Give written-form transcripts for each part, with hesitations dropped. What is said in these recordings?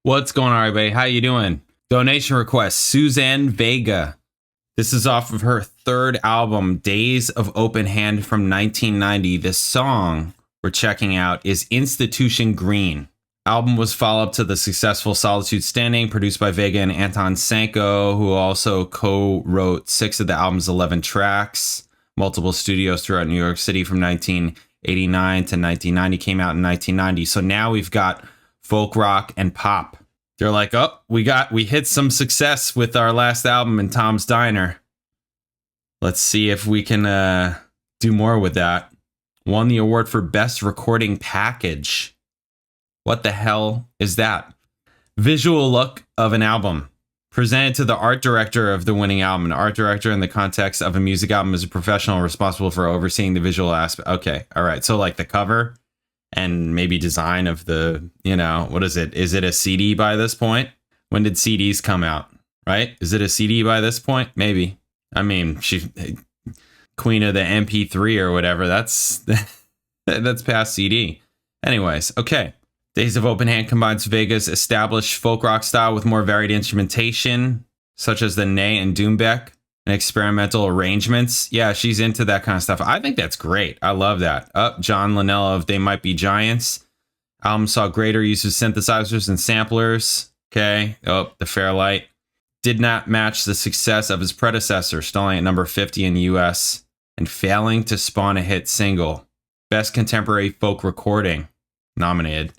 What's going on, everybody? How you doing? Donation request, Suzanne Vega. This is off of her third album, Days of Open Hand from 1990. The song we're checking out is Institution Green. Album was follow-up to the successful Solitude Standing, produced by Vega and Anton Sanko, who also co-wrote 6 of the album's 11 tracks. Multiple studios throughout New York City from 1989 to 1990, came out in 1990. So now we've got folk rock and pop. They're like, oh, we hit some success with our last album in Tom's Diner. Let's see if we can do more with that. Won the award for Best Recording Package. What the hell is that? Visual look of an album. Presented to the art director of the winning album. An art director in the context of a music album is a professional responsible for overseeing the visual aspect. Okay, all right. So like the cover and maybe design of the, what is it? Is it a CD by this point? When did CDs come out, right? Is it a CD by this point? Maybe. I mean, she queen of the MP3 or whatever. That's past CD. Anyways, okay. Days of Open Hand combines Vega's established folk rock style with more varied instrumentation, such as the ney and doumbek, and experimental arrangements. Yeah, she's into that kind of stuff. I think that's great. I love that. John Linnell of They Might Be Giants. Album saw greater use of synthesizers and samplers. Okay. The Fairlight. Did not match the success of his predecessor, stalling at number 50 in the US and failing to spawn a hit single. Best Contemporary Folk Recording nominated.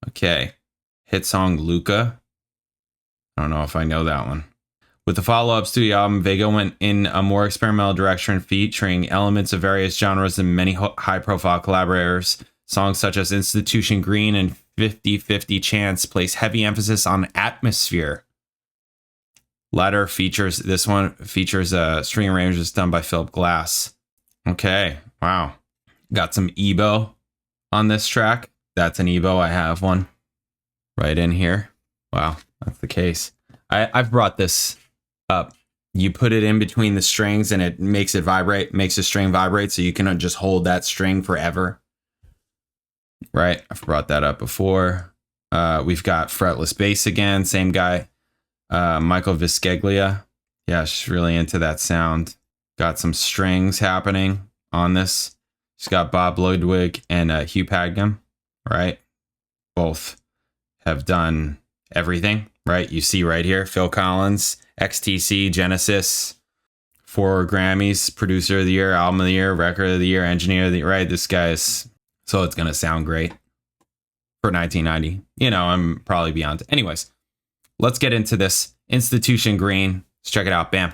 Okay. Hit song Luka. I don't know if I know that one. With the follow-up studio album, Vega went in a more experimental direction, featuring elements of various genres and many high-profile collaborators. Songs such as Institution Green and 50-50 Chance place heavy emphasis on atmosphere. This one features string arrangements done by Philip Glass. Okay, wow. Got some EBO on this track. That's an EBO. I have one right in here. Wow, that's the case. I've brought this up. You put it in between the strings and it makes it vibrate, makes the string vibrate, so you can just hold that string forever. Right? I've brought that up before. We've got fretless bass again, same guy. Michael Visceglia. Yeah, she's really into that sound. Got some strings happening on this. She's got Bob Ludwig and Hugh Padgham, right? Both have done everything, right? You see right here, Phil Collins, XTC, Genesis, 4 Grammys, Producer of the Year, Album of the Year, Record of the Year, Engineer of the Year, right? This guy is, so it's going to sound great for 1990. I'm probably beyond. Anyways, let's get into this. Institution Green. Let's check it out. Bam.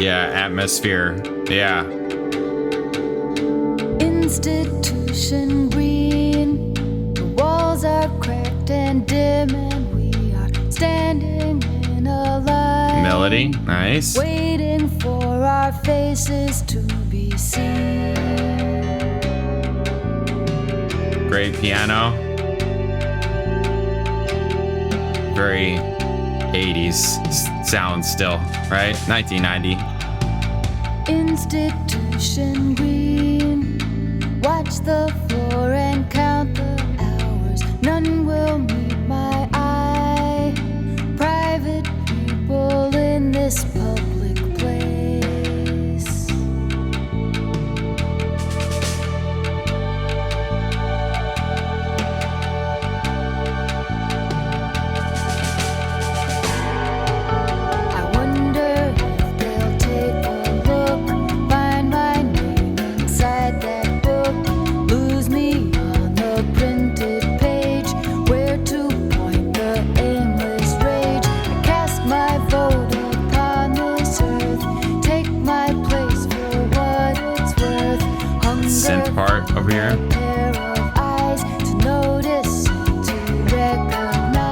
Yeah, atmosphere. Yeah. Institution green. The walls are cracked and dim, and we are standing in a line. Melody, nice. Waiting for our faces to be seen. Great piano. Very 80s sound still, right? 1990. Institution green. Watch the floor and count the hours. None will meet my eye. Private people in this public place. I wonder if they'll take a look, find my name inside that book, lose me on the printed page, where to point the aimless rage. I cast my vote upon this earth, take my place for what it's worth. Hunger Synth part over here. a pair of eyes to notice and to recognize.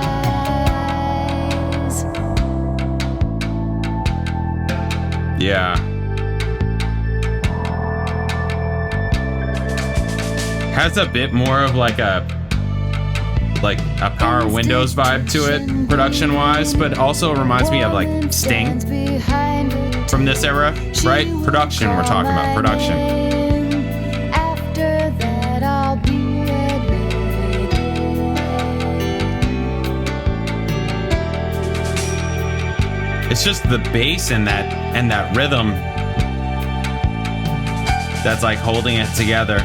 Yeah. Has a bit more of like a Power Windows vibe to it, production wise, but also reminds me of like Sting from this era, right? Production, we're talking about production. After that, I'll be admitted. It's just the bass and that rhythm that's like holding it together.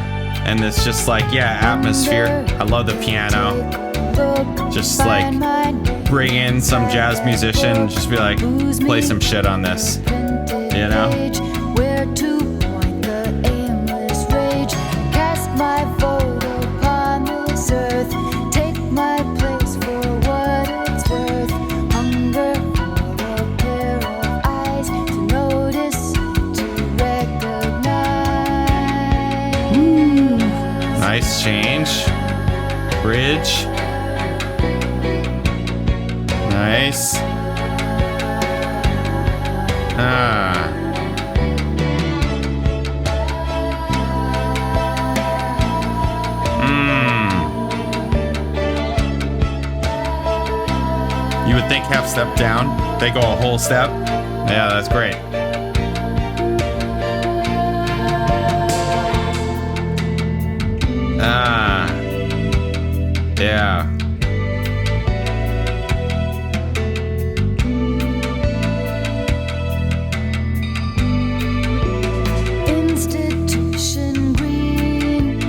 And it's just like, yeah, atmosphere. I love the piano. Just like bring in some jazz musician, just be like, play some shit on this, you know? Where to point the aimless rage? Cast my vote upon this earth. Take my place for what it's worth. Hunger for a pair of eyes to notice, to recognize. Nice change. Bridge. Nice. You would think half step down, they go a whole step. Yeah, that's great. Yeah. Institution green,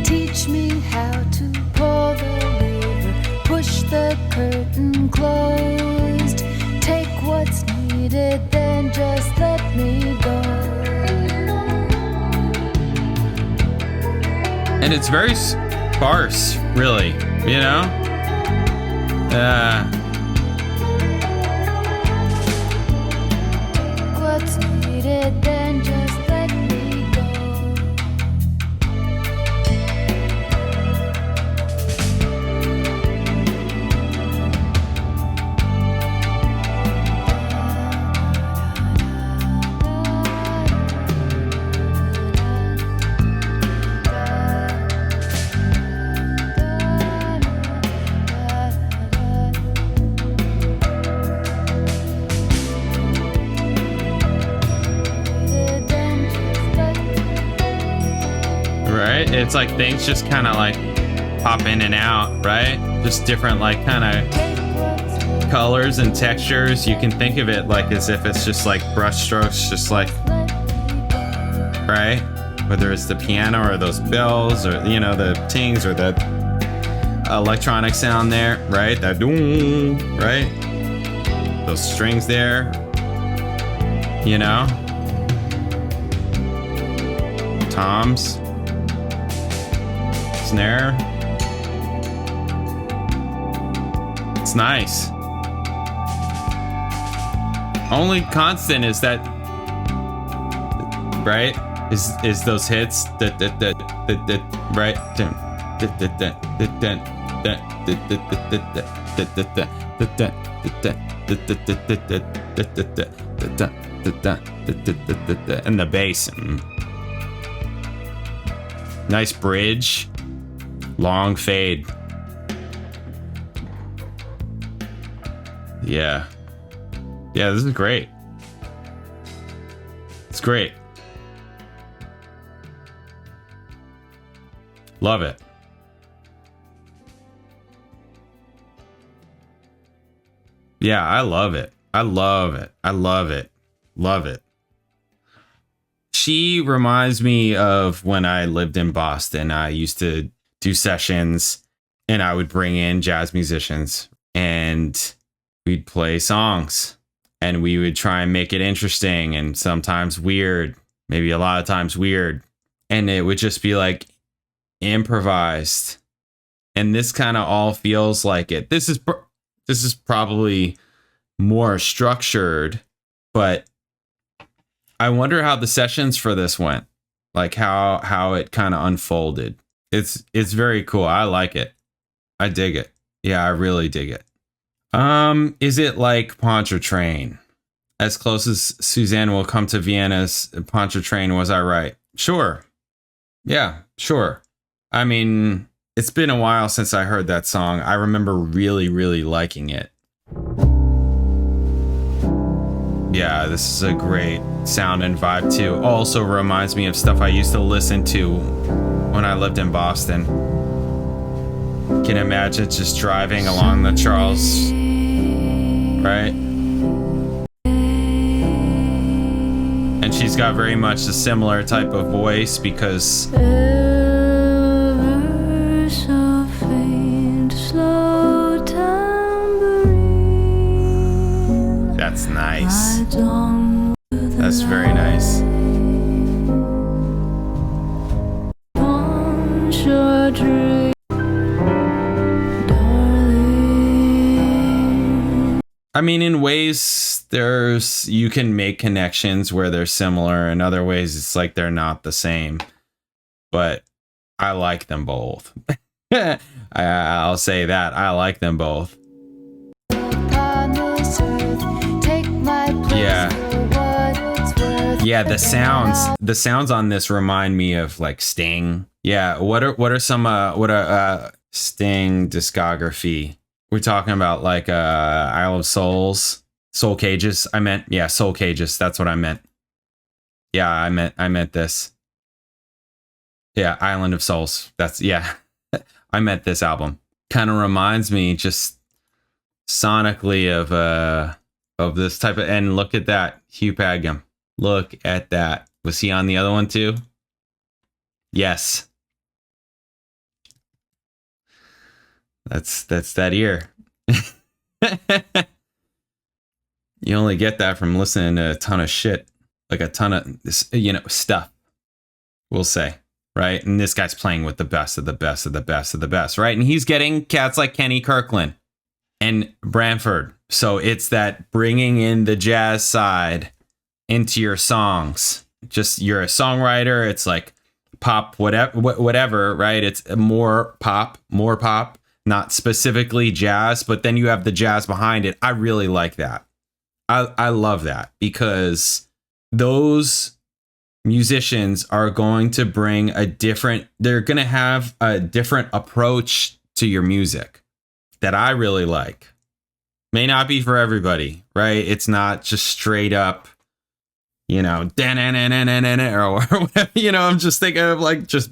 teach me how to pull the lever, push the curtain closed, take what's needed, then just let me go. And it's very sparse, really, you know? What's needed, then just let me go. Right? It's like things just kind of like pop in and out, right? Just different like kind of colors and textures. You can think of it like as if it's just like brush strokes, just like, right? Whether it's the piano or those bells or, you know, the tings or the electronic sound there, right? That doom, right? Those strings there, you know? Toms. Snare. It's nice. Only constant is that, right? Is those hits that right? And the bass. Nice bridge. Long fade. Yeah. Yeah, this is great. It's great. Love it. Yeah, I love it. I love it. I love it. Love it. She reminds me of when I lived in Boston. I used to do sessions and I would bring in jazz musicians and we'd play songs and we would try and make it interesting and sometimes weird, maybe a lot of times weird. And it would just be like improvised. And this kind of all feels like it. This is probably more structured, but I wonder how the sessions for this went, like how it kind of unfolded. It's very cool. I like it. I dig it. Yeah, I really dig it. Is it like Pontchartrain? As close as Suzanne will come to Vienna's Pontchartrain, was I right? Sure. Yeah, sure. I mean, it's been a while since I heard that song. I remember really, really liking it. Yeah, this is a great sound and vibe too. Also reminds me of stuff I used to listen to when I lived in Boston. Can imagine just driving along the Charles, right? And she's got very much a similar type of voice because Ever so faint, slow tambourine. that's nice. I don't That's very nice. want your dream, darling. I mean, in ways, you can make connections where they're similar. In other ways, it's like they're not the same. But I like them both. I'll say that. I like them both. Upon this earth, take my place Yeah. for what it's worth. Yeah, the sounds on this remind me of like Sting. Yeah, what are some Sting discography? We're talking about like Isle of Souls, Soul Cages. I meant, yeah, Soul Cages. That's what I meant. Yeah, I meant this. Yeah, Island of Souls. That's, yeah. I meant this album. Kind of reminds me just sonically of this type of, and look at that, Hugh Padgham. Look at that. Was he on the other one too? Yes. That's that ear. You only get that from listening to a ton of shit, like a ton of stuff. We'll say, right? And this guy's playing with the best of the best of the best of the best, right? And he's getting cats like Kenny Kirkland and Branford. So it's that bringing in the jazz side into your songs. Just you're a songwriter. It's like pop, whatever, right? It's more pop, not specifically jazz, but then you have the jazz behind it. I really like that. I love that because those musicians are going to bring they're going to have a different approach to your music that I really like. May not be for everybody, right? It's not just straight up, or whatever, I'm just thinking of like just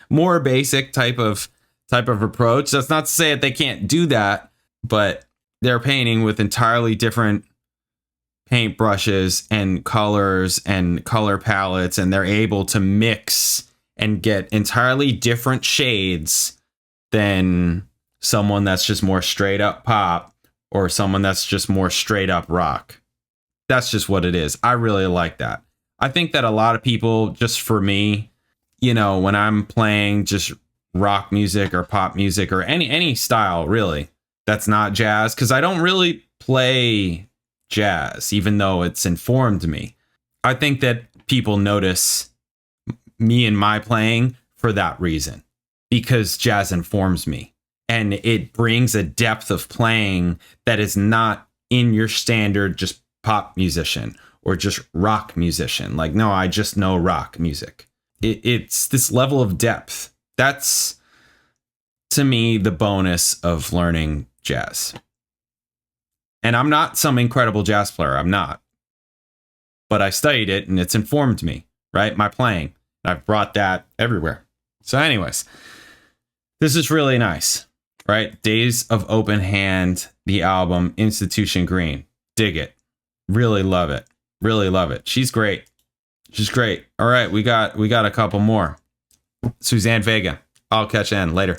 more basic type of approach. That's not to say that they can't do that, but they're painting with entirely different paint brushes and colors and color palettes, and they're able to mix and get entirely different shades than someone that's just more straight up pop or someone that's just more straight up rock. That's just what it is. I really like that. I think that a lot of people, just for me, when I'm playing just rock music or pop music or any style really that's not jazz, because I don't really play jazz even though it's informed me. I think that people notice me and my playing for that reason, because jazz informs me and it brings a depth of playing that is not in your standard just pop musician or just rock musician. Like, no, I just know rock music. It's this level of depth. That's, to me, the bonus of learning jazz. And I'm not some incredible jazz player. I'm not. But I studied it and it's informed me, right? My playing. I've brought that everywhere. So anyways, this is really nice, right? Days of Open Hand, the album, Institution Green. Dig it. Really love it. Really love it. She's great. She's great. All right, we got a couple more. Suzanne Vega. I'll catch you in later.